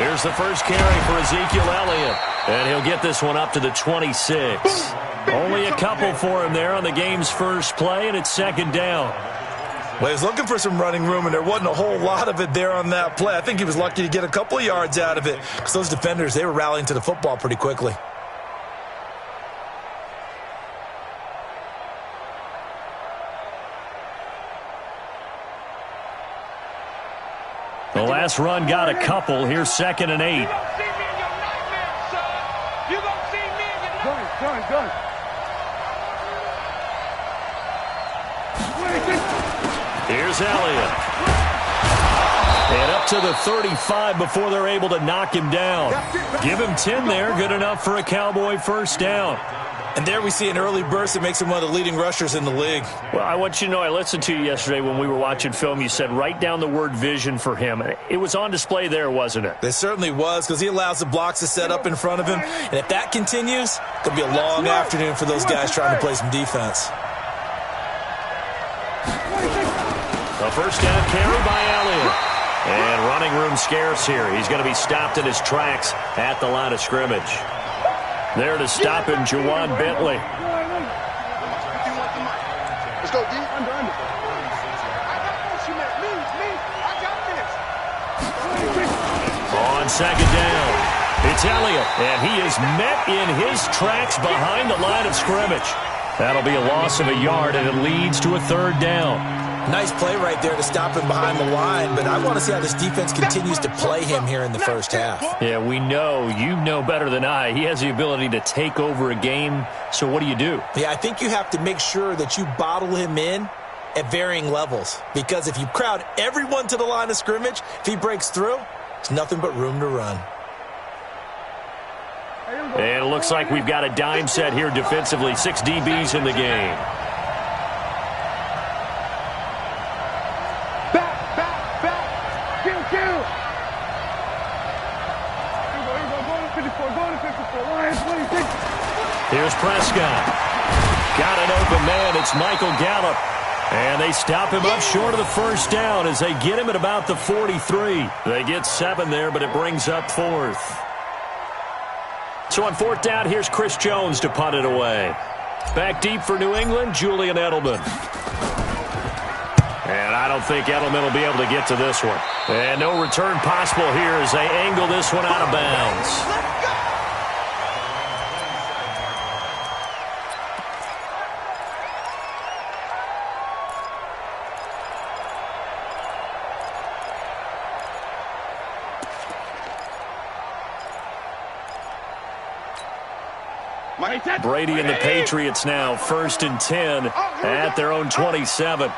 Here's the first carry for Ezekiel Elliott. And he'll get this one up to the 26. Only a couple for him there on the game's first play, and it's second down. Well, he was looking for some running room, and there wasn't a whole lot of it there on that play. I think he was lucky to get a couple of yards out of it because those defenders, they were rallying to the football pretty quickly. The last run got a couple. Here's 2nd and 8. Here's Elliott. And up to the 35 before they're able to knock him down. Give him 10 there. Good enough for a Cowboy first down. And there we see an early burst that makes him one of the leading rushers in the league. Well, I want you to know, I listened to you yesterday when we were watching film. You said write down the word vision for him. It was on display there, wasn't it? It certainly was, because he allows the blocks to set up in front of him. And if that continues, it's going to be a long afternoon for those guys trying to play some defense. A first down carry by Elliott. And running room scarce here. He's going to be stopped in his tracks at the line of scrimmage. There to stop him, Juwan Bentley. Let's go, D. On second down, it's Elliott, and he is met in his tracks behind the line of scrimmage. That'll be a loss of a yard, and it leads to a third down. Nice play right there to stop him behind the line, but I want to see how this defense continues to play him here in the first half. Yeah, we know. You know better than I. He has the ability to take over a game, so what do you do? Yeah, I think you have to make sure that you bottle him in at varying levels, because if you crowd everyone to the line of scrimmage, if he breaks through, it's nothing but room to run. And it looks like we've got a dime set here defensively. 6 DBs in the game. Here's Prescott. Got an open man. It's Michael Gallup. And they stop him up short of the first down as they get him at about the 43. They get 7 there, but it brings up 4th. So on 4th down, here's Chris Jones to punt it away. Back deep for New England, Julian Edelman. And I don't think Edelman will be able to get to this one. And no return possible here as they angle this one out of bounds. Brady and the Patriots now 1st and 10 at their own 27.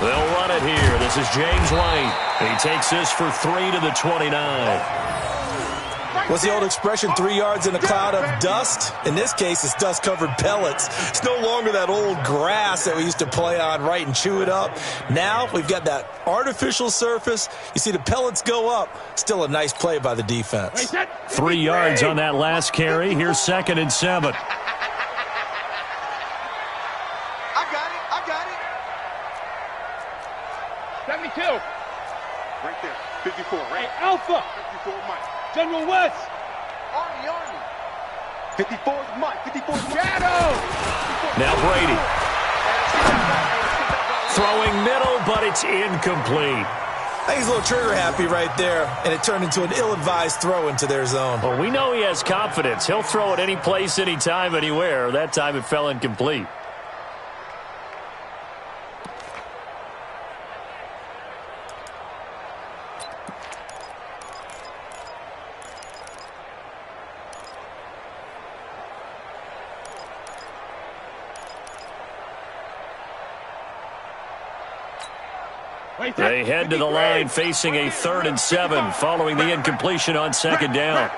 They'll run it here. This is James White. He takes this for 3 to the 29. What's the old expression, 3 yards in a cloud of dust? In this case, it's dust-covered pellets. It's no longer that old grass that we used to play on, right, and chew it up. Now we've got that artificial surface. You see the pellets go up. Still a nice play by the defense. 3 yards on that last carry. Here's 2nd and 7. I got it. 72. Right there. 54, right? Hey, Alpha. 54, Mike. General West. Army. 54's Mike. 54's Shadow. Now Brady. Throwing middle, but it's incomplete. I think he's a little trigger happy right there, and it turned into an ill-advised throw into their zone. Well, we know he has confidence. He'll throw it any place, anytime, anywhere. That time it fell incomplete. They head to the line facing a 3rd and 7 following the incompletion on 2nd down.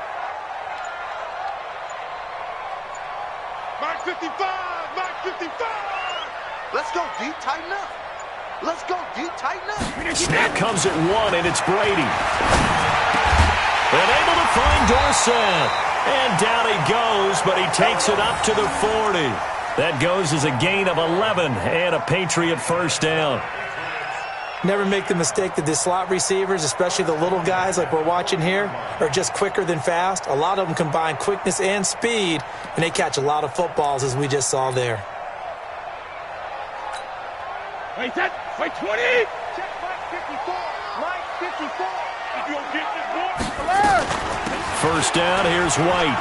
Mark 55. Let's go, D. Tighten up. Snap comes at 1, and it's Brady. And able to find Dorsett. And down he goes, but he takes it up to the 40. That goes as a gain of 11 and a Patriot first down. Never make the mistake that the slot receivers, especially the little guys like we're watching here, are just quicker than fast. A lot of them combine quickness and speed, and they catch a lot of footballs, as we just saw there. Wait, that, wait, 20! Check Mike 54, Mike 54. If you don't get this boy, alert! First down, here's White.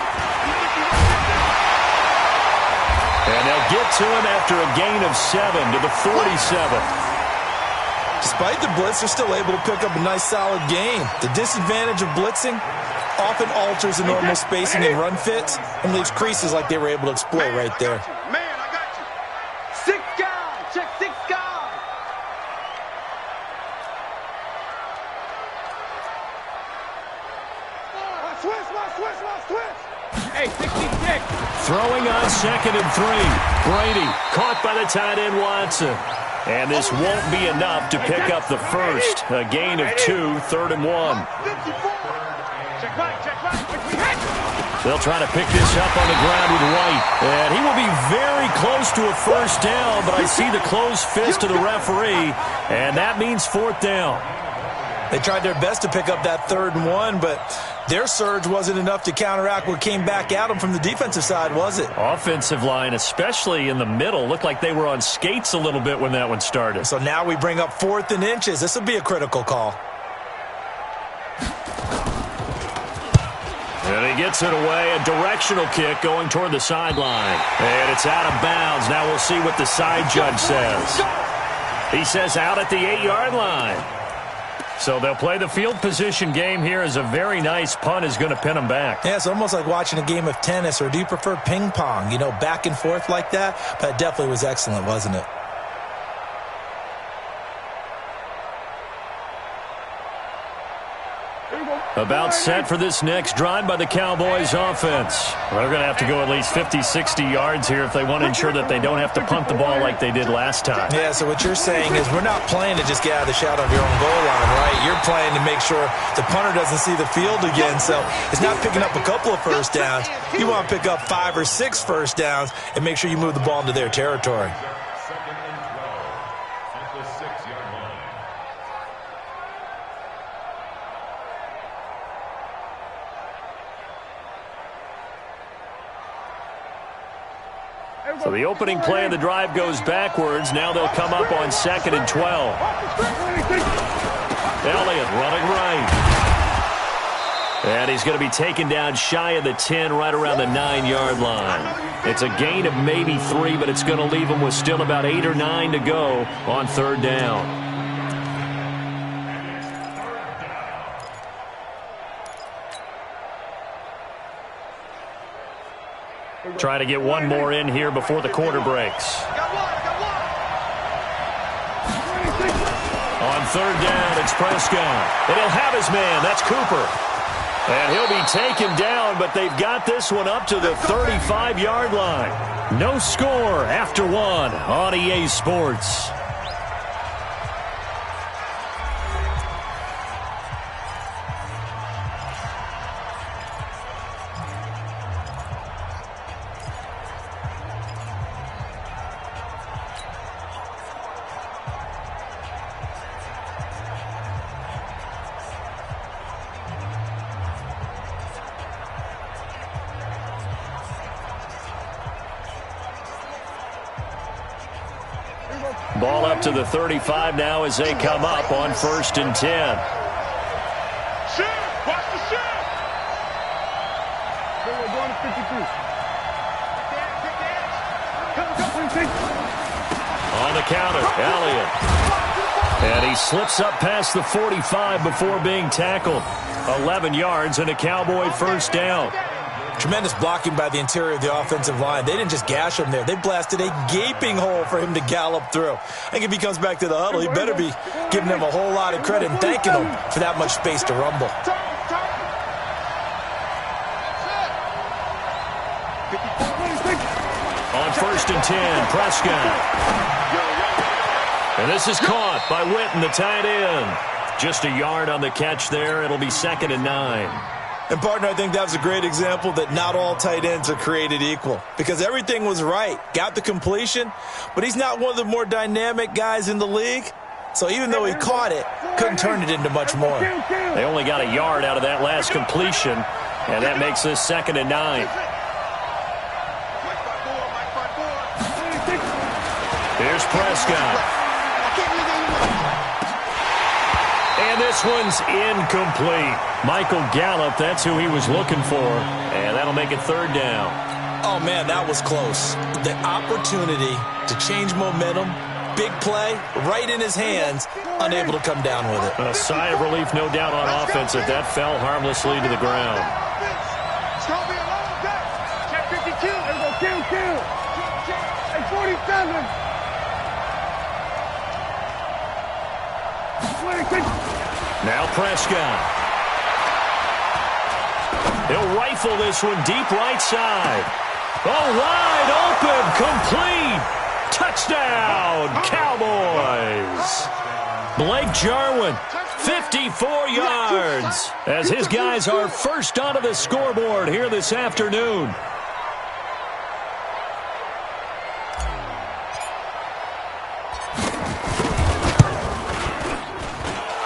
And they'll get to him after a gain of 7 to the 47. Despite the blitz, they're still able to pick up a nice, solid gain. The disadvantage of blitzing often alters the normal spacing and run fits and leaves creases like they were able to exploit right there. Man, I got you. 6 guys. Check 6 guys. Switch. Hey, 66. Throwing on 2nd and 3. Brady caught by the tight end Watson. And this won't be enough to pick up the first. A gain of 2, 3rd and 1. They'll try to pick this up on the ground with White. And he will be very close to a first down, but I see the closed fist of the referee, and that means 4th down. They tried their best to pick up that 3rd and 1, but their surge wasn't enough to counteract what came back at them from the defensive side, was it? Offensive line, especially in the middle, looked like they were on skates a little bit when that one started. So now we bring up 4th and inches. This will be a critical call. And he gets it away, a directional kick going toward the sideline. And it's out of bounds. Now we'll see what the side judge says. He says out at the 8-yard line. So they'll play the field position game here as a very nice punt is going to pin them back. Yeah, it's almost like watching a game of tennis, or do you prefer ping pong? You know, back and forth like that? But it definitely was excellent, wasn't it? About set for this next drive by the Cowboys offense. They're going to have to go at least 50, 60 yards here if they want to ensure that they don't have to punt the ball like they did last time. Yeah, so what you're saying is we're not playing to just get out of the shadow of your own goal line, right? You're playing to make sure the punter doesn't see the field again. So it's not picking up a couple of first downs. You want to pick up 5 or 6 first downs and make sure you move the ball into their territory. So the opening play of the drive goes backwards. Now they'll come up on 2nd and 12. Elliott running right. And he's going to be taken down shy of the 10, right around the 9-yard line. It's a gain of maybe 3, but it's going to leave them with still about 8 or 9 to go on 3rd down. Try to get one more in here before the quarter breaks. On 3rd down, it's Prescott. And he'll have his man. That's Cooper. And he'll be taken down, but they've got this one up to the 35-yard line. No score after 1 on EA Sports. Ball up to the 35 now as they come up on 1st and 10. Watch the shift. We're going to 52. On the counter, Elliott. And he slips up past the 45 before being tackled. 11 yards and a Cowboy first down. Tremendous blocking by the interior of the offensive line. They didn't just gash him there. They blasted a gaping hole for him to gallop through. I think if he comes back to the huddle, he better be giving them a whole lot of credit and thanking them for that much space to rumble. On 1st and 10, Prescott. And this is caught by Witten, the tight end. Just a yard on the catch there. It'll be 2nd and 9. And, partner, I think that was a great example that not all tight ends are created equal, because everything was right. Got the completion, but he's not one of the more dynamic guys in the league. So even though he caught it, couldn't turn it into much more. They only got a yard out of that last completion, and that makes this 2nd and 9. Here's Prescott. And this one's incomplete. Michael Gallup, that's who he was looking for. And that'll make it 3rd down. Oh, man, that was close. The opportunity to change momentum, big play, right in his hands, unable to come down with it. A sigh of relief, no doubt, on offense if that fell harmlessly to the ground. Check 52. There we go. Kill. Hey, 47. Now Prescott. He'll rifle this one deep right side. Oh, wide open, complete. Touchdown, Cowboys. Blake Jarwin, 54 yards, as his guys are first onto the scoreboard here this afternoon.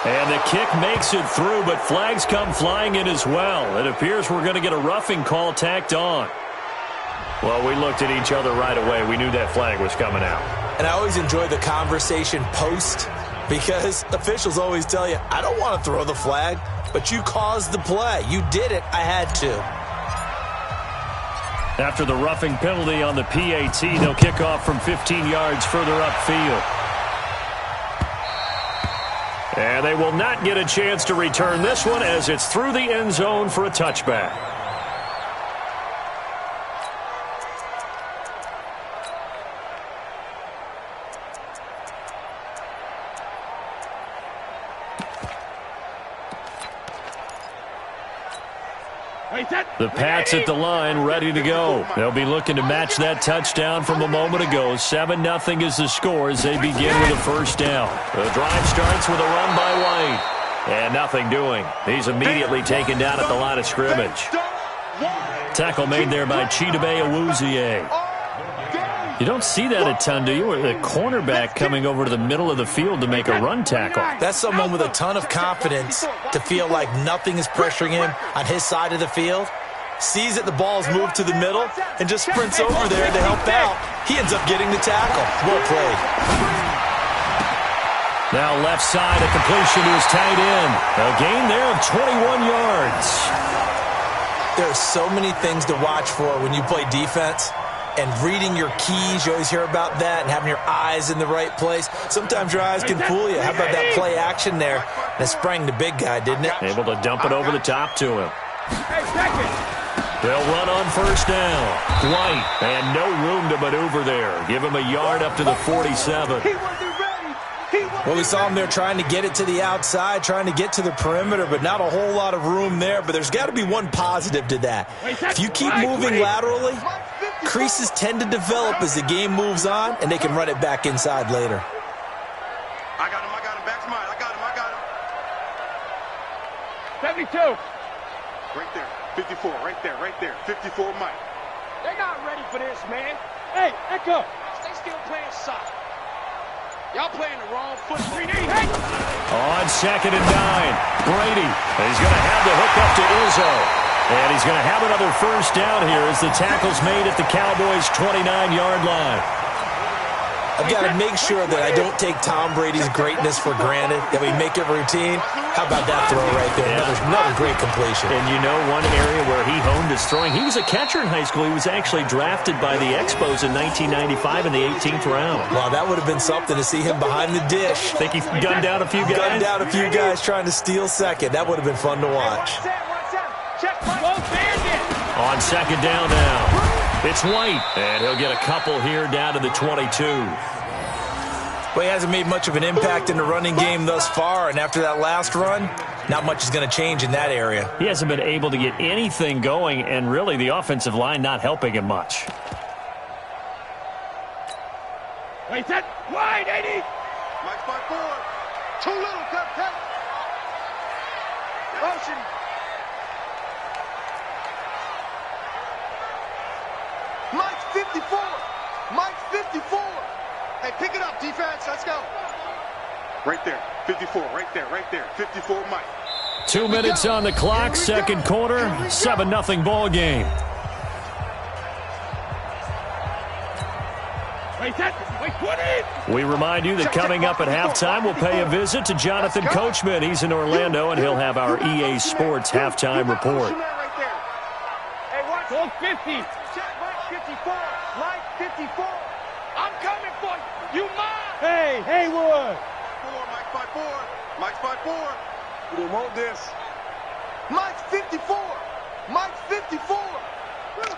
And the kick makes it through, but flags come flying in as well. It appears we're going to get a roughing call tacked on. Well, we looked at each other right away. We knew that flag was coming out. And I always enjoy the conversation post, because officials always tell you, I don't want to throw the flag, but you caused the play. You did it. I had to. After the roughing penalty on the PAT, they'll kick off from 15 yards further upfield. And they will not get a chance to return this one as it's through the end zone for a touchback. The Pats at the line, ready to go. They'll be looking to match that touchdown from a moment ago. 7-0 is the score as they begin with a first down. The drive starts with a run by White. And nothing doing. He's immediately taken down at the line of scrimmage. Tackle made there by Chidobe Awuzie. You don't see that a ton, do you? Or the cornerback coming over to the middle of the field to make a run tackle. That's someone with a ton of confidence to feel like nothing is pressuring him on his side of the field. Sees that the ball's moved to the middle and just sprints over there to help out. He ends up getting the tackle. Well played. Now left side, a completion to his tight end. A gain there of 21 yards. There are so many things to watch for when you play defense. And reading your keys, you always hear about that, and having your eyes in the right place. Sometimes your eyes can fool you. How about that play action there? And it sprang the big guy, didn't it? Able to dump it over the top to him. They'll run on first down. White, and no room to maneuver there. Give him a yard up to the 47. Well, we saw him there trying to get it to the outside, trying to get to the perimeter, but not a whole lot of room there. But there's got to be one positive to that. If you keep moving laterally, creases tend to develop as the game moves on, and they can run it back inside later. I got him. Back to mine. I got him. 72. Right there. 54. Right there. 54, Mike. They're not ready for this, man. Hey, Echo. Stay still playing soccer. Y'all playing the wrong foot. 3D. Hey! On 2nd and 9. Brady. He's going to have the hook up to Izzo. And he's going to have another first down here as the tackle's made at the Cowboys' 29-yard line. I've got to make sure that I don't take Tom Brady's greatness for granted, that we make it routine. How about that throw right there? Yeah. Another great completion. And you know one area where he honed his throwing, he was a catcher in high school. He was actually drafted by the Expos in 1995 in the 18th round. Wow, that would have been something to see him behind the dish. Think he gunned down a few guys? Gunned down a few guys trying to steal second. That would have been fun to watch. On 2nd down now. It's White, and he'll get a couple here down to the 22. Well, he hasn't made much of an impact in the running game thus far, and after that last run, not much is going to change in that area. He hasn't been able to get anything going, and really the offensive line not helping him much. Wait, that wide, 80. Mike's by 4. Too little, cut. Motion. Mike's 54. Hey, pick it up, defense. Let's go. Right there. 54. Right there. Right there. 54, Mike. 2 minutes on the clock, second quarter, 7-0 ball game. We remind you that coming up at halftime, we'll pay a visit to Jonathan Coachman. He's in Orlando, and he'll have our EA Sports halftime report. Hey, watch. 50. Check Mike 54. Mike 54. I'm coming for you. You mine. Hey, Haywood. Mike 54. Mike 54. We don't want this. Mike 54. Mike 54.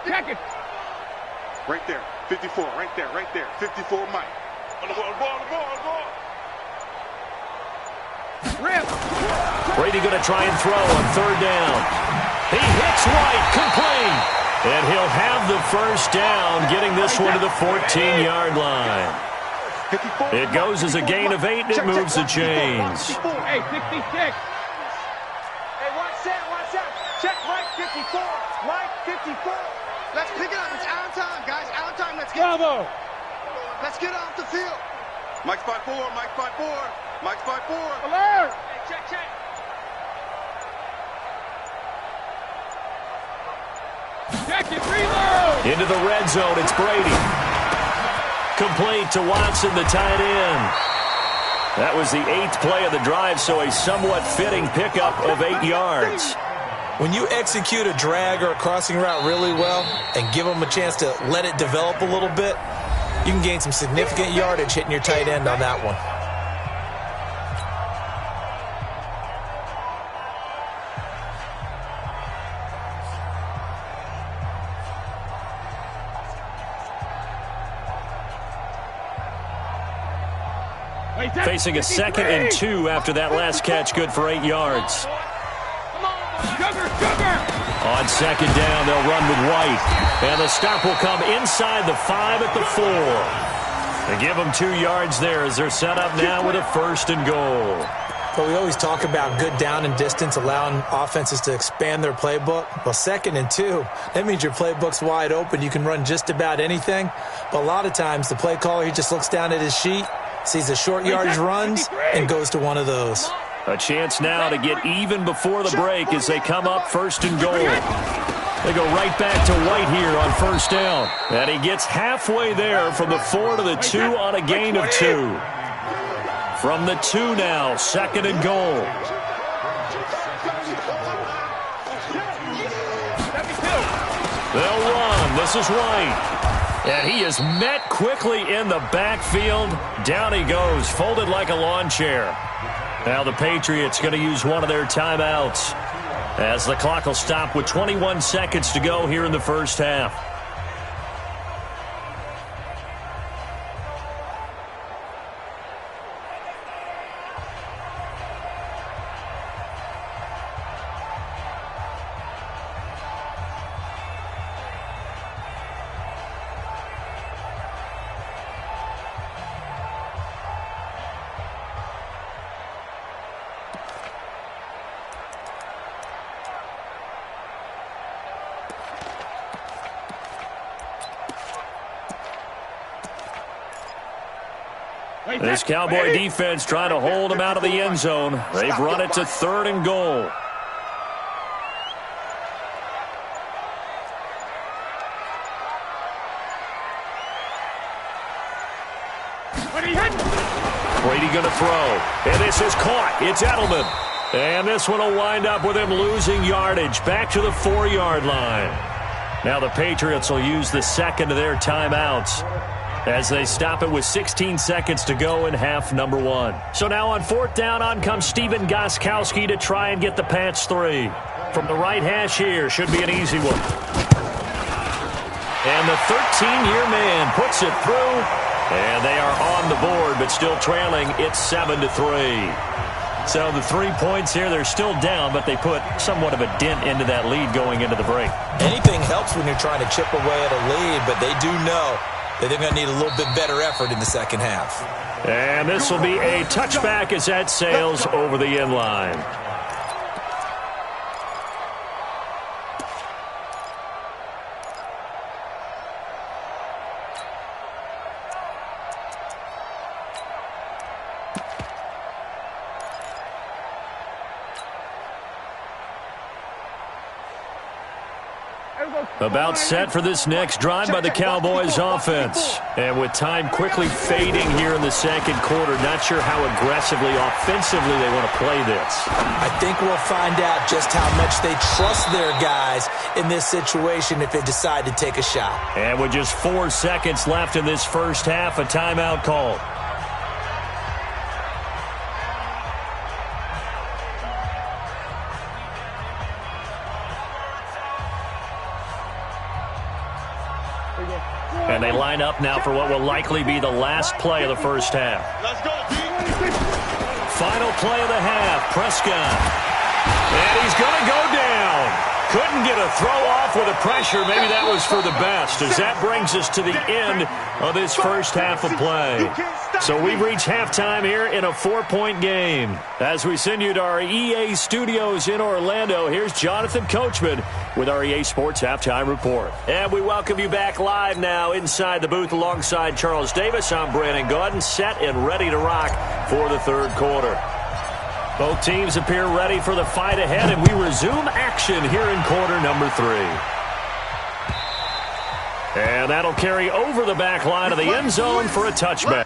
Check it. Right there. 54. Right there. Right there. 54, Mike. On the ball. Rip. Brady going to try and throw on third down. He hits White, complete. And he'll have the first down, getting this one to the 14-yard line. It goes as a gain of 8, and it moves the chains. Hey, 66. Hey, watch that. Check Mike 54. Mike 54. Let's pick it up. It's out of time, guys. Out of time. Let's get off the field. Mike 54. Mike 54. Mike 54. Alert. Hey, check. Check it. Reload. Into the red zone, it's Brady. Complete to Watson, the tight end. That was the 8th play of the drive, so a somewhat fitting pickup of 8 yards. When you execute a drag or a crossing route really well and give them a chance to let it develop a little bit, you can gain some significant yardage hitting your tight end on that one. Facing a 2nd and 2 after that last catch, good for 8 yards. Sugar. On 2nd down, they'll run with White. And the stop will come inside the 5 at the 4. They give them 2 yards there as they're set up now with a 1st and goal. But we always talk about good down and distance, allowing offenses to expand their playbook. Well, 2nd and 2, that means your playbook's wide open. You can run just about anything. But a lot of times, the play caller, he just looks down at his sheet, sees the short yardage runs, and goes to one of those. A chance now to get even before the break as they come up 1st and goal. They go right back to White here on 1st down. And he gets halfway there from the 4 to the 2 on a gain of 2. From the 2 now, 2nd and goal. They'll run. This is White. And he is met quickly in the backfield. Down he goes, folded like a lawn chair. Now the Patriots going to use one of their timeouts as the clock will stop with 21 seconds to go here in the first half. This Cowboy defense trying to hold him out of the end zone. They've run it to 3rd and goal. Brady going to throw. And this is caught. It's Edelman. And this one will wind up with him losing yardage back to the 4-yard line. Now the Patriots will use the 2nd of their timeouts as they stop it with 16 seconds to go in half number 1. So now on 4th down, on comes Stephen Gostkowski to try and get the Pats 3. From the right hash here, should be an easy one. And the 13-year man puts it through, and they are on the board, but still trailing. It's 7-3. So the 3 points here, they're still down, but they put somewhat of a dent into that lead going into the break. Anything helps when you're trying to chip away at a lead, but they do know that they're going to need a little bit better effort in the second half. And this will be a touchback as that sails over the end line. About set for this next drive by the Cowboys offense. And with time quickly fading here in the second quarter, not sure how aggressively, offensively they want to play this. I think we'll find out just how much they trust their guys in this situation if they decide to take a shot. And with just 4 seconds left in this first half, a timeout called. And they line up now for what will likely be the last play of the first half. Let's go, D. Final play of the half, Prescott. And he's going to go down. Couldn't get a throw off with the pressure. Maybe that was for the best, as that brings us to the end of this first half of play. So we've reached halftime here in a 4-point game. As we send you to our EA studios in Orlando, here's Jonathan Coachman with our EA Sports Halftime Report. And we welcome you back live now inside the booth alongside Charles Davis. I'm Brandon Gaudin, set and ready to rock for the third quarter. Both teams appear ready for the fight ahead, and we resume action here in quarter number 3. And that'll carry over the back line of the end zone for a touchback.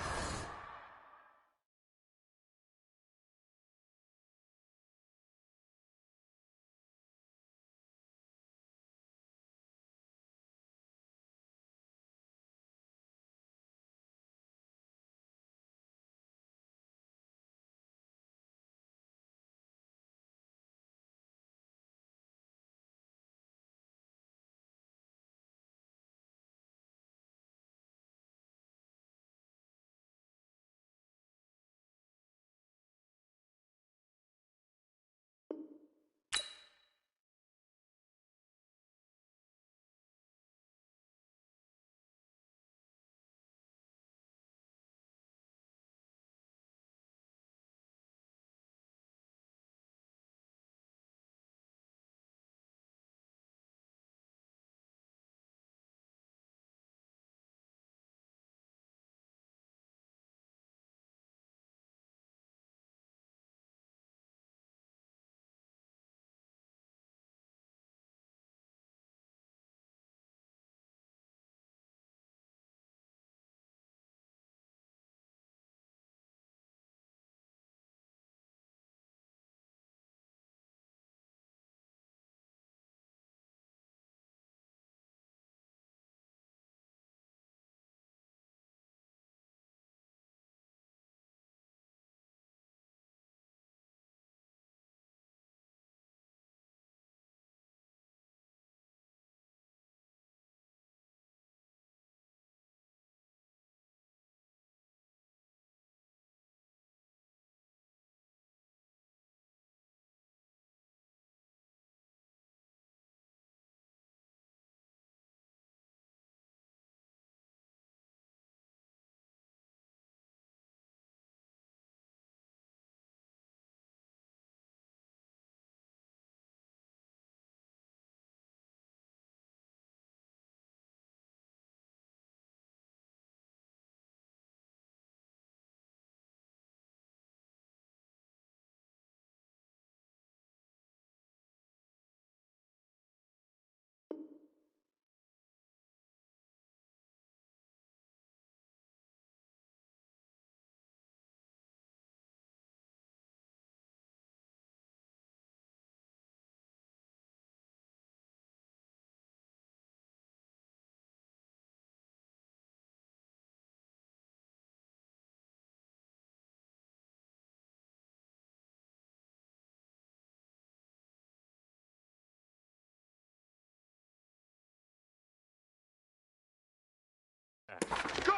Go!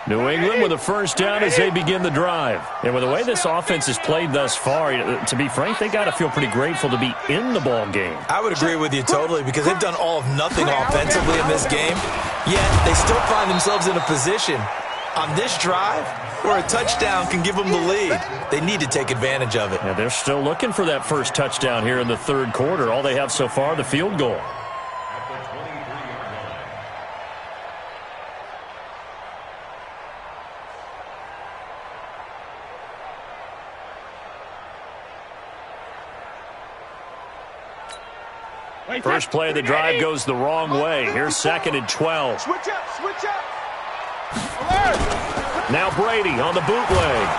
New England with a first down as they begin the drive. And with the way this offense has played thus far, to be frank, they got to feel pretty grateful to be in the ball game. I would agree with you totally, because they've done all of nothing offensively in this game, yet they still find themselves in a position On this drive, where a touchdown can give them the lead, they need to take advantage of it. Yeah, they're still looking for that first touchdown here in the third quarter. All they have so far, the field goal. First play of the drive goes the wrong way. Here's 2nd and 12. Switch up, switch up. Now Brady on the bootleg.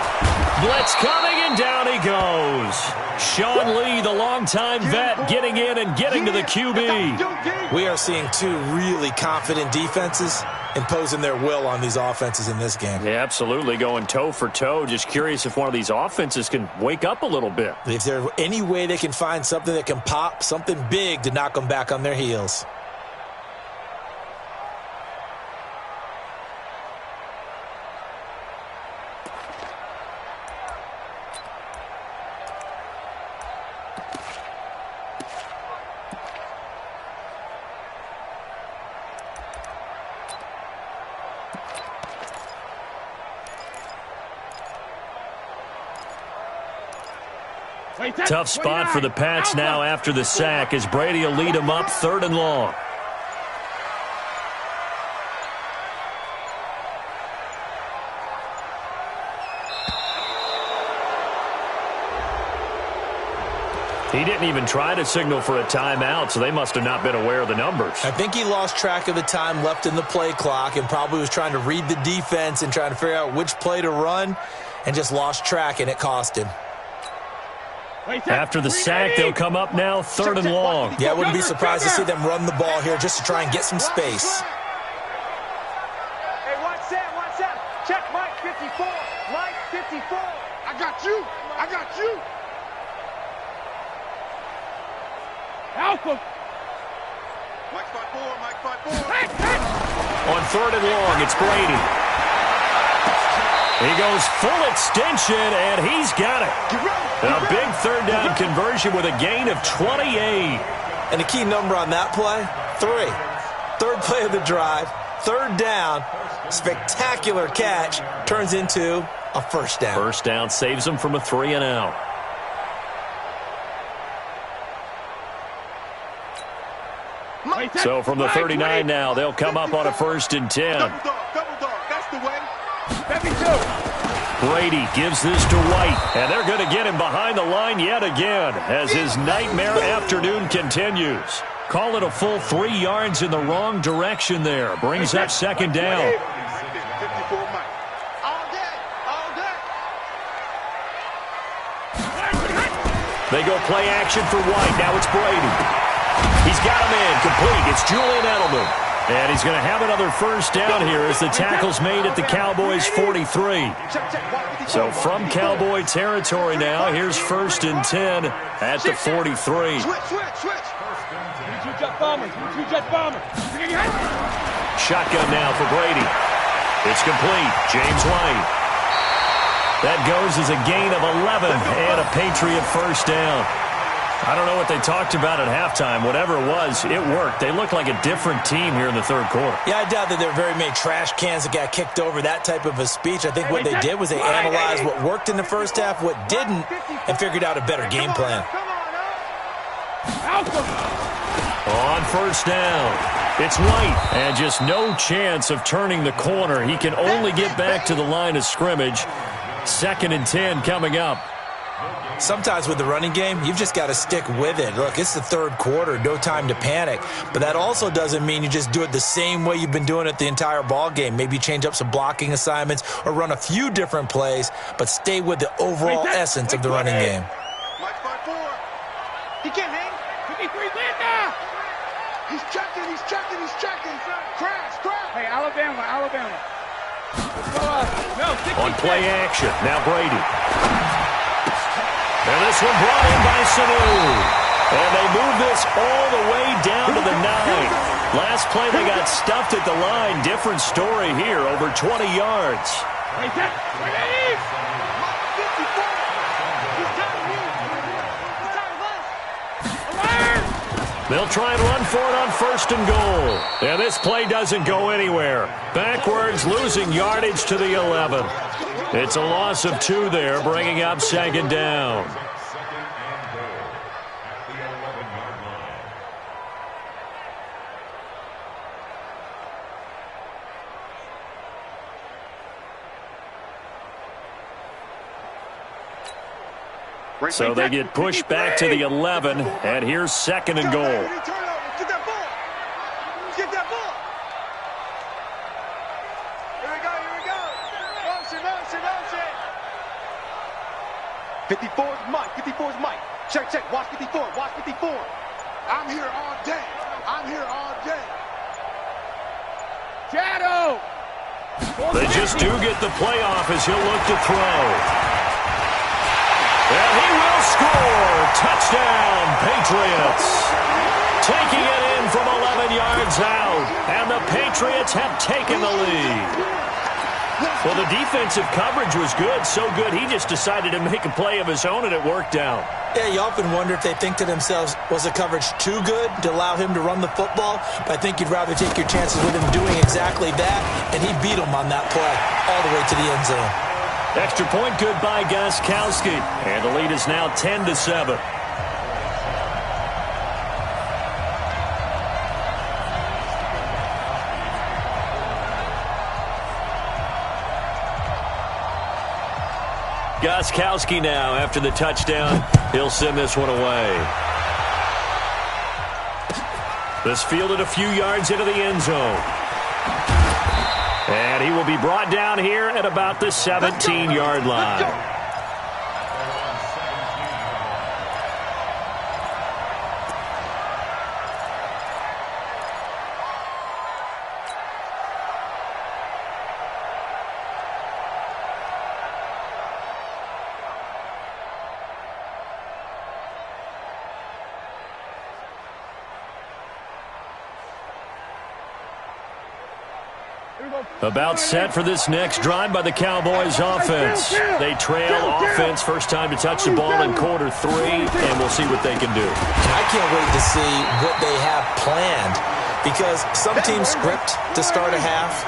Blitz coming, and down he goes. Sean Lee, the longtime vet, getting in and getting to the QB. We are seeing two really confident defenses imposing their will on these offenses in this game. Yeah, absolutely, going toe for toe. Just curious if one of these offenses can wake up a little bit. If there's any way they can find something that can pop, something big to knock them back on their heels. Tough spot for the Pats now after the sack as Brady will lead them up 3rd and long. He didn't even try to signal for a timeout, so they must have not been aware of the numbers. I think he lost track of the time left in the play clock and probably was trying to read the defense and trying to figure out which play to run and just lost track, and it cost him. After the sack, they'll come up now 3rd and long. Yeah, I wouldn't be surprised to see them run the ball here just to try and get some space. Hey, watch that. Check Mike 54. Mike 54. I got you. Alpha. Mike 54. On 3rd and long, it's Brady. He goes full extension, and he's got it. A big 3rd down conversion with a gain of 28. And the key number on that play, 3. 3rd play of the drive, 3rd down, spectacular catch, turns into a 1st down. 1st down saves them from a 3 and out. So from the 39 now, they'll come up on a 1st and 10. Double dog, that's the way. Brady gives this to White, and they're going to get him behind the line yet again as his nightmare afternoon continues. Call it a full 3 yards in the wrong direction there. Brings up 2nd down. They go play action for White. Now it's Brady. He's got him in. Complete. It's Julian Edelman. And he's going to have another 1st down here as the tackle's made at the Cowboys' 43. So from Cowboy territory now, here's 1st and 10 at the 43. Shotgun now for Brady. It's complete. James White. That goes as a gain of 11 and a Patriot 1st down. I don't know what they talked about at halftime. Whatever it was, it worked. They look like a different team here in the 3rd quarter. Yeah, I doubt that there are very many trash cans that got kicked over, that type of a speech. I think what they did was they analyzed what worked in the 1st half, what didn't, and figured out a better game plan. On 1st down, it's White. And just no chance of turning the corner. He can only get back to the line of scrimmage. 2nd and 10 coming up. Sometimes with the running game, you've just got to stick with it. Look, it's the 3rd quarter, no time to panic. But that also doesn't mean you just do it the same way you've been doing it the entire ball game. Maybe change up some blocking assignments or run a few different plays, but stay with the overall essence of the running game. He can't hang. 53 Linda. He's checking. Crash. Hey, Alabama. On play action, now Brady. And this one brought in by Sanu. And they move this all the way down to the 9. Last play they got stuffed at the line. Different story here, over 20 yards. They'll try and run for it on 1st and goal. And this play doesn't go anywhere. Backwards, losing yardage to the 11. It's a loss of 2 there, bringing up 2nd down. So they get pushed back to the 11, and here's 2nd and goal. Get that ball. Get that ball. Here we go, here we go. Motion, motion, motion. 54's Mike, 54's Mike. Check, check, watch 54, watch 54. I'm here all day. I'm here all day. Shadow. They just do get the playoff as he'll look to throw. And he will score. Touchdown, Patriots. Taking it in from 11 yards out. And the Patriots have taken the lead. Well, the defensive coverage was good, so good he just decided to make a play of his own, and it worked out. Yeah, you often wonder if they think to themselves, was the coverage too good to allow him to run the football? But I think you'd rather take your chances with him doing exactly that, and he beat him on that play all the way to the end zone. Extra point good by Gostkowski. And the lead is now 10-7. Gostkowski now after the touchdown. He'll send this one away. This fielded a few yards into the end zone. And he will be brought down here at about the 17-yard line. About set for this next drive by the Cowboys offense. They trail offense, first time to touch the ball in quarter 3, and we'll see what they can do. I can't wait to see what they have planned, because some teams script to start a half.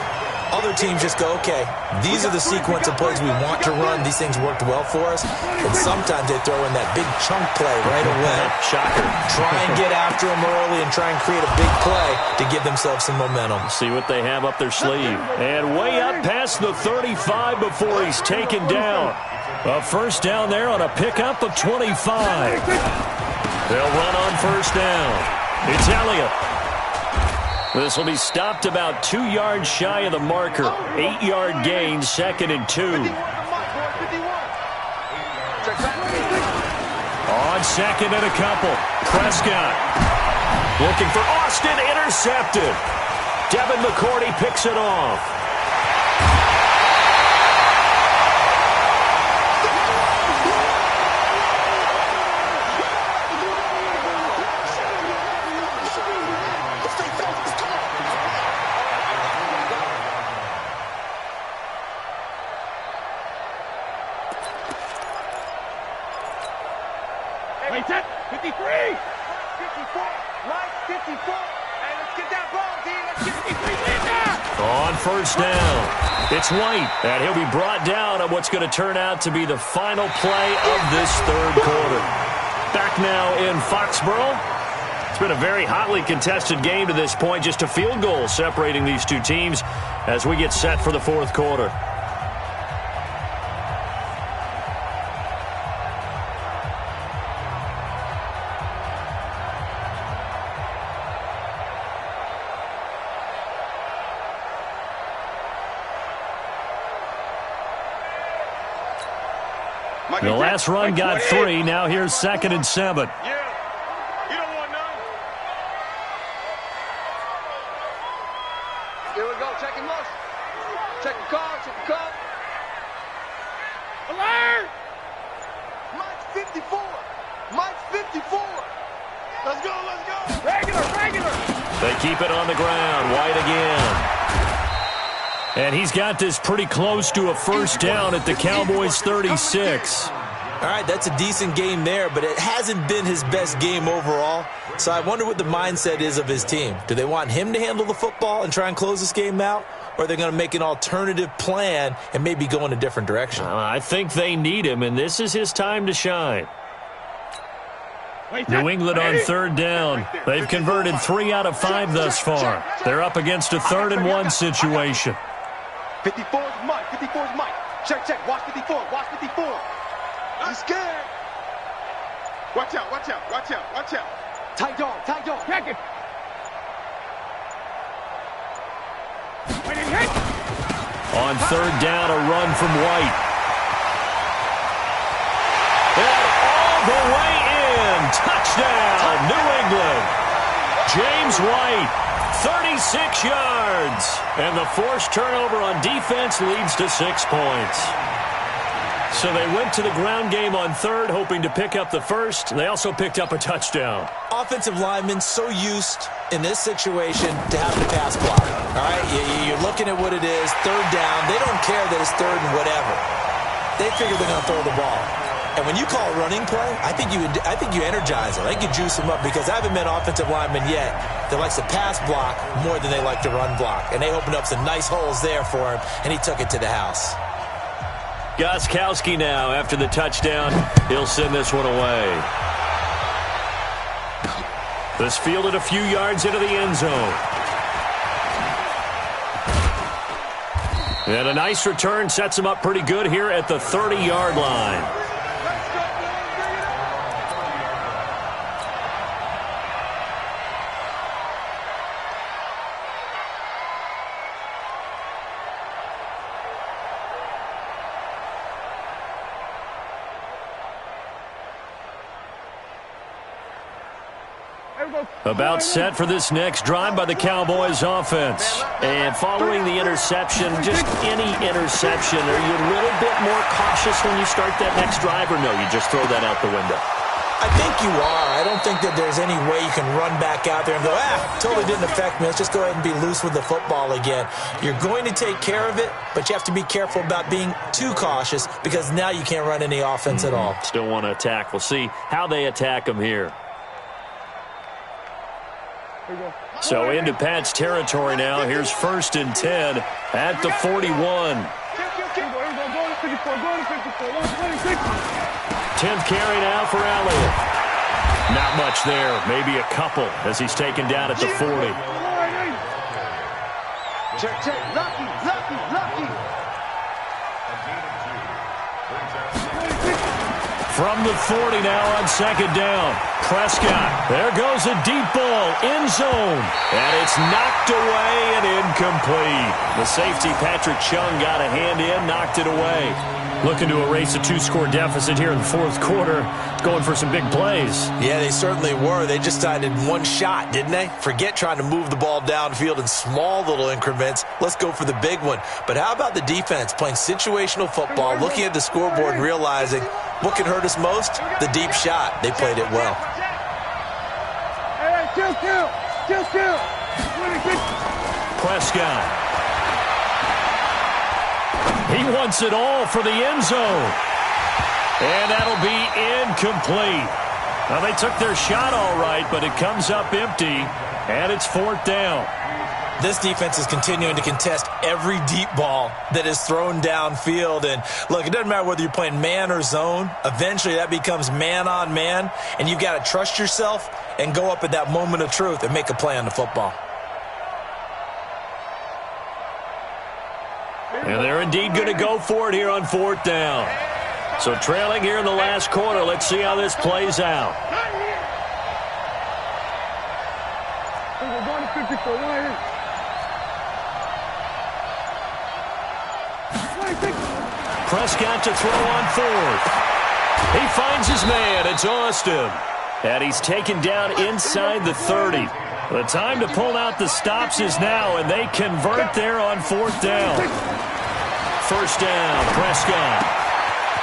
Other teams just go, okay, these are the sequence of plays we want to run. These things worked well for us. And sometimes they throw in that big chunk play right away. Shocker. Try and get after them early and try and create a big play to give themselves some momentum. See what they have up their sleeve. And way up past the 35 before he's taken down. A first down there on a pickup of 25. They'll run on first down. It's Elliott. This will be stopped about 2 yards shy of the marker. 8-yard gain, 2nd and 2. On 2nd and a couple. Prescott looking for Austin, intercepted. Devin McCourty picks it off. Wait, set. 53. 54. Mike, 54. Hey, let's get that ball, D. Let's get 53 Linda. On first down, it's White, and he'll be brought down on what's going to turn out to be the final play of this third quarter. Back now in Foxborough. It's been a very hotly contested game to this point, just a field goal separating these two teams as we get set for the fourth quarter. The last run got 3. Now here's 2nd and 7. Yeah. You don't want none. Here we go. Check him motion. Check the call. Check the call. Alert! Mike's 54. Mike's 54. Let's go. Let's go. Regular, regular. They keep it on the ground. White again. And he's got this pretty close to a first down at the Cowboys' 36. All right, that's a decent game there, but it hasn't been his best game overall. So I wonder what the mindset is of his team. Do they want him to handle the football and try and close this game out? Or are they going to make an alternative plan and maybe go in a different direction? I think they need him, and this is his time to shine. New England on third down. They've converted 3 out of 5 thus far. They're up against a 3rd-and-1 situation. 54 is Mike. 54 is Mike. Check, check. Watch 54. Watch 54. I'm scared. Watch out, watch out, watch out, watch out. Tight dog, tight dog. Check it. When it hits. On 3rd down, a run from White. And all the way in. Touchdown, New England. James White, 36 yards. And the forced turnover on defense leads to 6 points. So they went to the ground game on 3rd, hoping to pick up the 1st. They also picked up a touchdown. Offensive linemen so used in this situation to have the pass block. All right, you're looking at what it is, 3rd down. They don't care that it's 3rd and whatever. They figure they're going to throw the ball. And when you call a running play, I think you energize them. I think you juice them up because I haven't met offensive linemen yet that likes to pass block more than they like to run block. And they opened up some nice holes there for him, and he took it to the house. Gostkowski now, after the touchdown, he'll send this one away. This fielded a few yards into the end zone. And a nice return sets him up pretty good here at the 30-yard line. About set for this next drive by the Cowboys offense. And following the interception, just any interception, are you a little bit more cautious when you start that next drive, or no, you just throw that out the window? I think you are. I don't think that there's any way you can run back out there and go, totally didn't affect me. Let's just go ahead and be loose with the football again. You're going to take care of it, but you have to be careful about being too cautious because now you can't run any offense at all. Still want to attack. We'll see how they attack them here. So into Pat's territory now. Here's 1st and 10 at the 41. 10th carry now for Elliott. Not much there. Maybe a couple as he's taken down at the 40. Check, check. Lucky, lucky, lucky. From the 40 now on 2nd down. Prescott. There goes a deep ball. End zone. And it's knocked away and incomplete. The safety, Patrick Chung, got a hand in, knocked it away. Looking to erase a 2-score deficit here in the 4th quarter. Going for some big plays. Yeah, they certainly were. They just decided one shot, didn't they? Forget trying to move the ball downfield in small little increments. Let's go for the big one. But how about the defense playing situational football, looking at the scoreboard and realizing what can hurt us most? The deep shot. They played it well. Kill. Prescott. He wants it all for the end zone. And that'll be incomplete. Now, they took their shot all right, but it comes up empty, and it's 4th down. This defense is continuing to contest every deep ball that is thrown downfield. And, look, it doesn't matter whether you're playing man or zone. Eventually, that becomes man-on-man, and you've got to trust yourself and go up at that moment of truth and make a play on the football. And they're indeed going to go for it here on 4th down. So trailing here in the last quarter. Let's see how this plays out. We're going to 54. Prescott to throw on 4th. He finds his man. It's Austin. And he's taken down inside the 30. The time to pull out the stops is now, and they convert there on 4th down. 1st down, Prescott.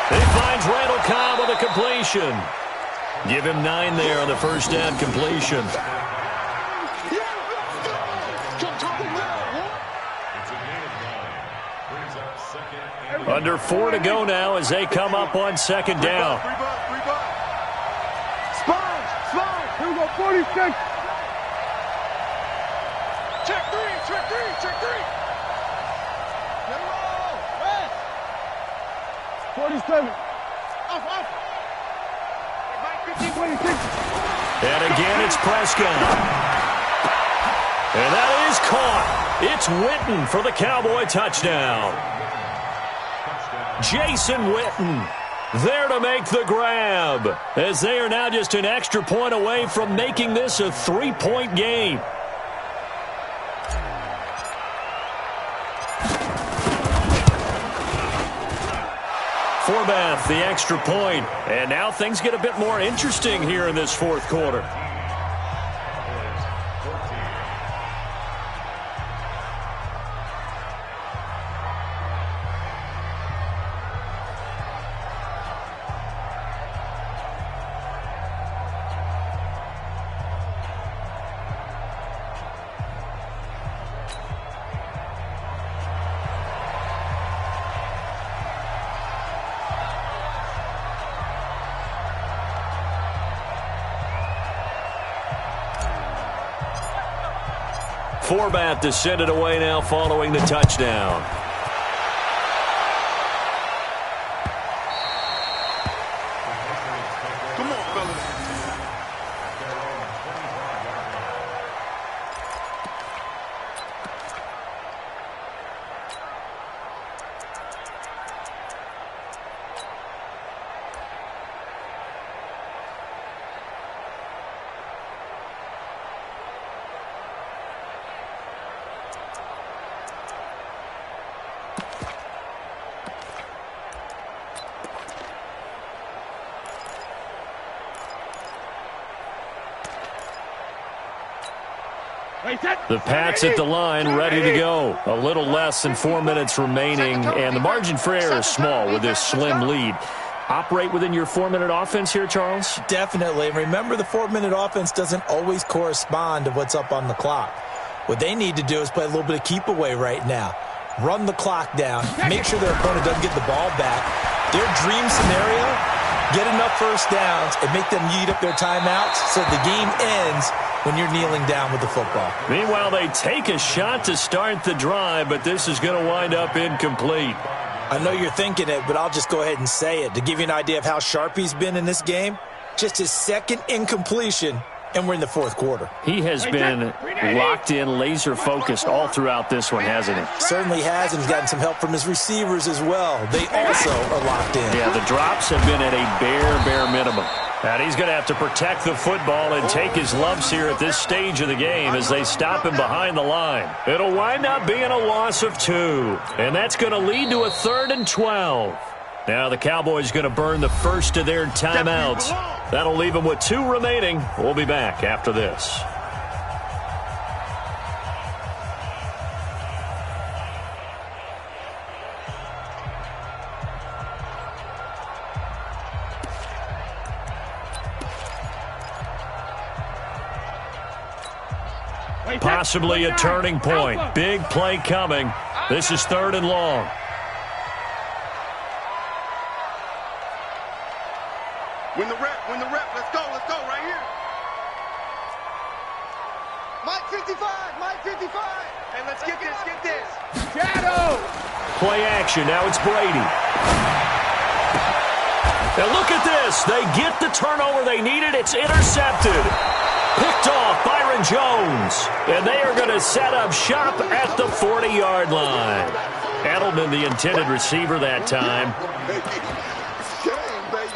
He finds Randall Cobb with a completion. Give him 9 there on the 1st down completion. Under 4 to go now as they come up on second down. Slide. Here we go, 46. Check three. 47. Off. 26. And again, it's Prescott. And that is caught. It's Witten for the Cowboy touchdown. Jason Witten there to make the grab, as they are now just an extra point away from making this a 3-point game. Forbath, the extra point. And now things get a bit more interesting here in this fourth quarter. Forbath to send it away now following the touchdown. Come on, fellas. The Pats at the line, ready to go. A little less than 4 minutes remaining, and the margin for error is small with this slim lead. Operate within your 4-minute offense here, Charles? Definitely. Remember, the 4-minute offense doesn't always correspond to what's up on the clock. What they need to do is play a little bit of keep away right now. Run the clock down. Make sure their opponent doesn't get the ball back. Their dream scenario, get enough first downs and make them eat up their timeouts so the game ends when you're kneeling down with the football. Meanwhile, they take a shot to start the drive, but this is going to wind up incomplete. I know you're thinking it, but I'll just go ahead and say it. To give you an idea of how sharp he's been in this game, just his second incompletion, and we're in the fourth quarter. He has been locked in, laser-focused all throughout this one, hasn't he? Certainly has, and he's gotten some help from his receivers as well. They also are locked in. Yeah, the drops have been at a bare minimum. And he's going to have to protect the football and take his lumps here at this stage of the game as they stop him behind the line. It'll wind up being a loss of 2. And that's going to lead to a 3rd and 12. Now the Cowboys going to burn the first of their timeouts. That'll leave them with 2 remaining. We'll be back after this. Possibly a turning point. Big play coming. This is 3rd and long. Win the rep. Let's go right here. Mike 55. Hey, let's get this. Shadow. Play action. Now it's Brady. Now look at this. They get the turnover they needed. It's intercepted. Picked off Byron Jones. And they are going to set up shop at the 40-yard line. Edelman, the intended receiver that time. Shame, baby.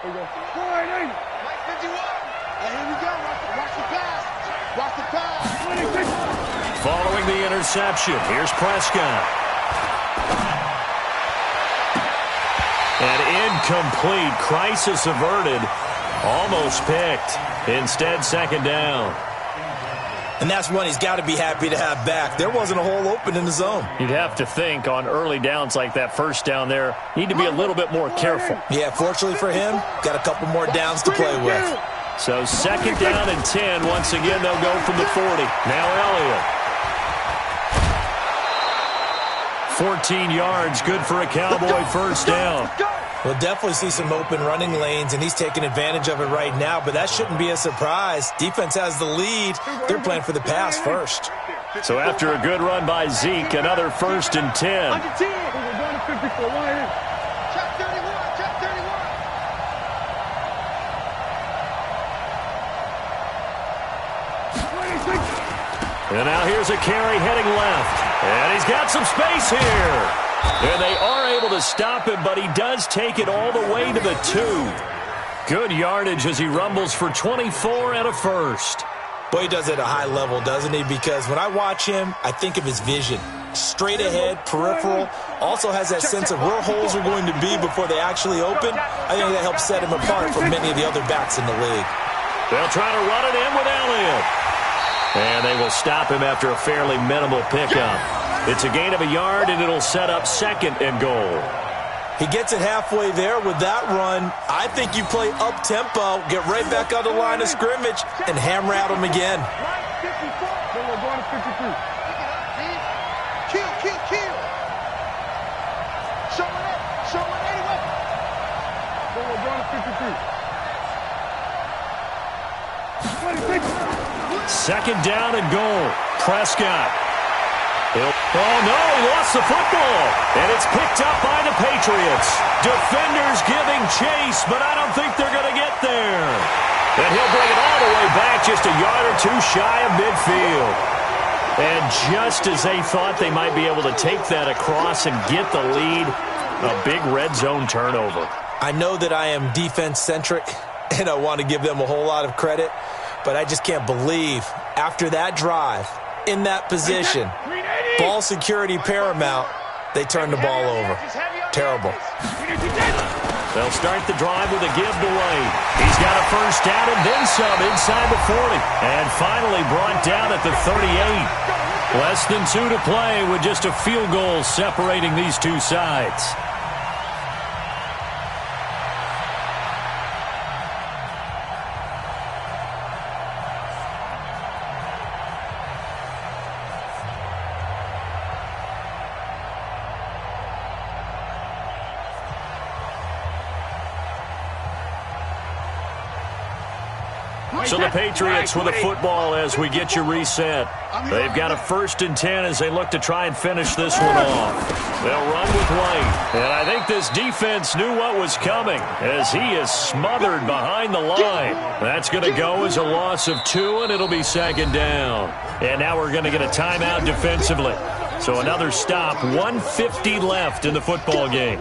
Here we go. 480. Mike 51. And here we go. Watch the pass. 26. Following the interception, here's Prescott. And incomplete. Crisis averted. Almost picked. Instead, 2nd down. And that's one he's got to be happy to have back. There wasn't a hole open in the zone. You'd have to think on early downs like that first down there, need to be a little bit more careful. Yeah, fortunately for him, got a couple more downs to play with. So second down and 10. Once again, they'll go from the 40. Now Elliott. 14 yards, good for a Cowboy first down. We'll definitely see some open running lanes, and he's taking advantage of it right now, but that shouldn't be a surprise. Defense has the lead. They're playing for the pass first. So after a good run by Zeke, another first and 10. And now here's a carry heading left. And he's got some space here. And they are able to stop him, but he does take it all the way to the 2. Good yardage as he rumbles for 24 and a first. Boy, he does it at a high level, doesn't he? Because when I watch him, I think of his vision. Straight ahead, peripheral. Also has that sense of where holes are going to be before they actually open. I think that helps set him apart from many of the other backs in the league. They'll try to run it in with Elliott. And they will stop him after a fairly minimal pickup. It's a gain of a yard, and it'll set up second and goal. He gets it halfway there with that run. I think you play up-tempo, get right back on the line of scrimmage, and hammer at him again. Kill. Show it anyway. Second down and goal. Prescott. Oh, no, he lost the football. And it's picked up by the Patriots. Defenders giving chase, but I don't think they're going to get there. And he'll bring it all the way back, just a yard or two shy of midfield. And just as they thought they might be able to take that across and get the lead, a big red zone turnover. I know that I am defense-centric, and I want to give them a whole lot of credit, but I just can't believe after that drive, in that position, ball security paramount, they turn the ball over. Terrible. They'll start the drive with a give to Wade. He's got a first down and then some inside the 40. And finally brought down at the 38. Less than 2 to play with just a field goal separating these two sides. So the Patriots with a football as we get you reset. They've got a first and 10 as they look to try and finish this one off. They'll run with White. And I think this defense knew what was coming as he is smothered behind the line. That's going to go as a loss of 2, and it'll be second down. And now we're going to get a timeout defensively. So another stop, 1:50 left in the football game.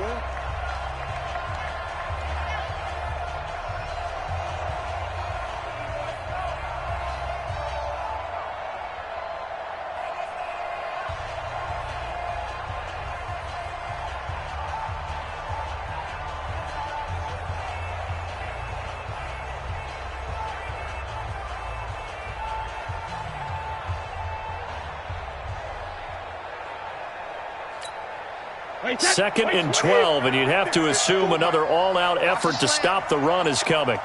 Second and 12, and you'd have to assume another all-out effort to stop the run is coming.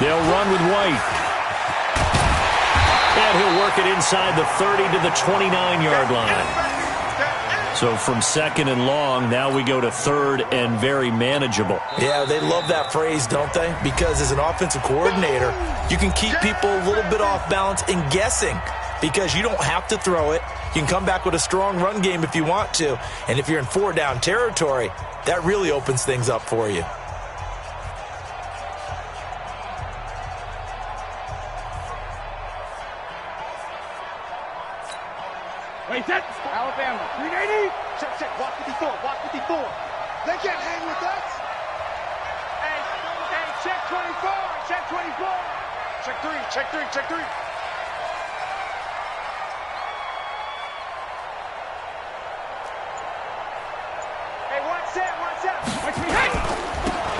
They'll run with White. And he'll work it inside the 30 to the 29-yard line. So from second and long, now we go to third and very manageable. Yeah, they love that phrase, don't they? Because as an offensive coordinator, you can keep people a little bit off balance and guessing because you don't have to throw it. You can come back with a strong run game if you want to. And if you're in 4-down territory, that really opens things up for you. Wait, set. Alabama. 380. Check. Walk 54. They can't hang with us. Hey, check 24. Check 24. Check 3.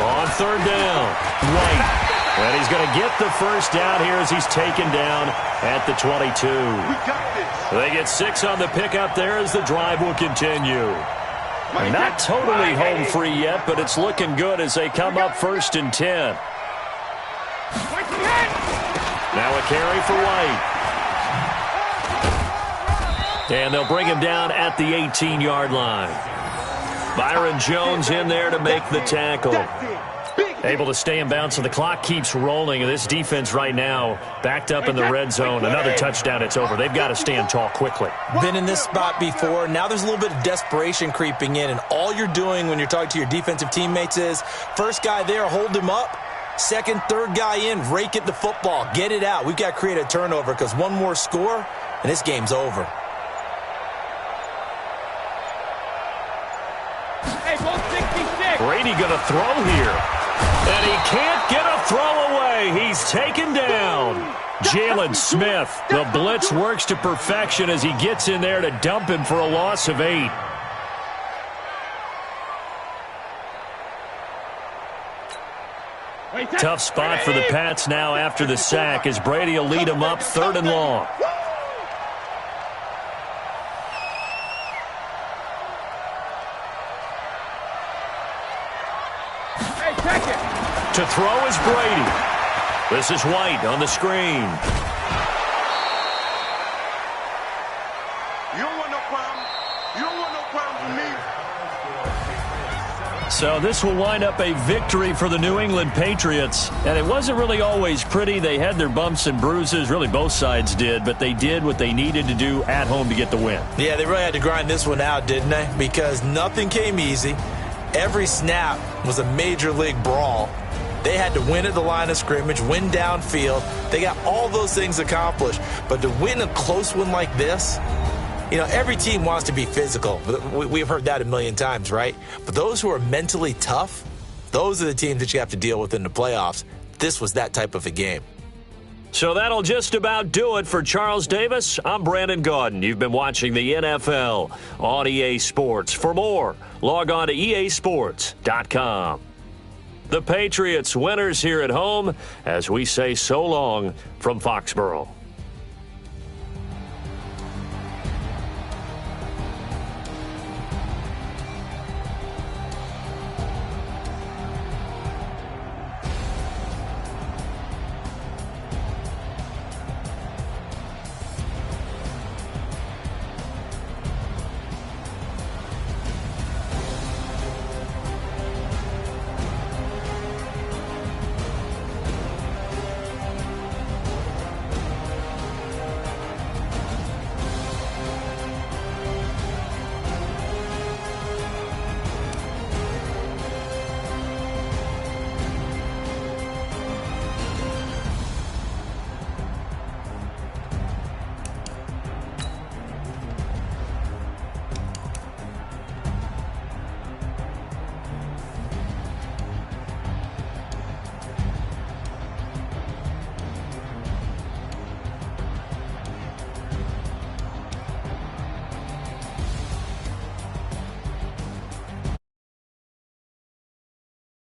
On third down, White. And he's going to get the first down here as he's taken down at the 22. They get 6 on the pickup there as the drive will continue. Not totally home free yet, but it's looking good as they come up 1st and 10. Now a carry for White. And they'll bring him down at the 18-yard line. Byron Jones in there to make the tackle. Able to stay in bounds, so the clock keeps rolling. And this defense right now backed up in the red zone. Another touchdown, it's over. They've got to stand tall quickly. Been in this spot before. Now there's a little bit of desperation creeping in. And all you're doing when you're talking to your defensive teammates is, first guy there, hold him up. Second, third guy in, rake at the football. Get it out. We've got to create a turnover because one more score, and this game's over. Hey, ball 66. Brady going to throw here. And he can't get a throw away. He's taken down. Jalen Smith. The blitz works to perfection as he gets in there to dump him for a loss of 8. Tough spot for the Pats now after the sack as Brady will lead them up 3rd and long. To throw is Brady. This is White on the screen. You don't want no problem. You don't want no problem with me. So this will wind up a victory for the New England Patriots. And it wasn't really always pretty. They had their bumps and bruises. Really, both sides did. But they did what they needed to do at home to get the win. Yeah, they really had to grind this one out, didn't they? Because nothing came easy. Every snap was a major league brawl. They had to win at the line of scrimmage, win downfield. They got all those things accomplished. But to win a close one like this, you know, every team wants to be physical. We've heard that a million times, right? But those who are mentally tough, those are the teams that you have to deal with in the playoffs. This was that type of a game. So that'll just about do it for Charles Davis. I'm Brandon Gaudin. You've been watching the NFL on EA Sports. For more, log on to easports.com. The Patriots winners here at home as we say so long from Foxborough.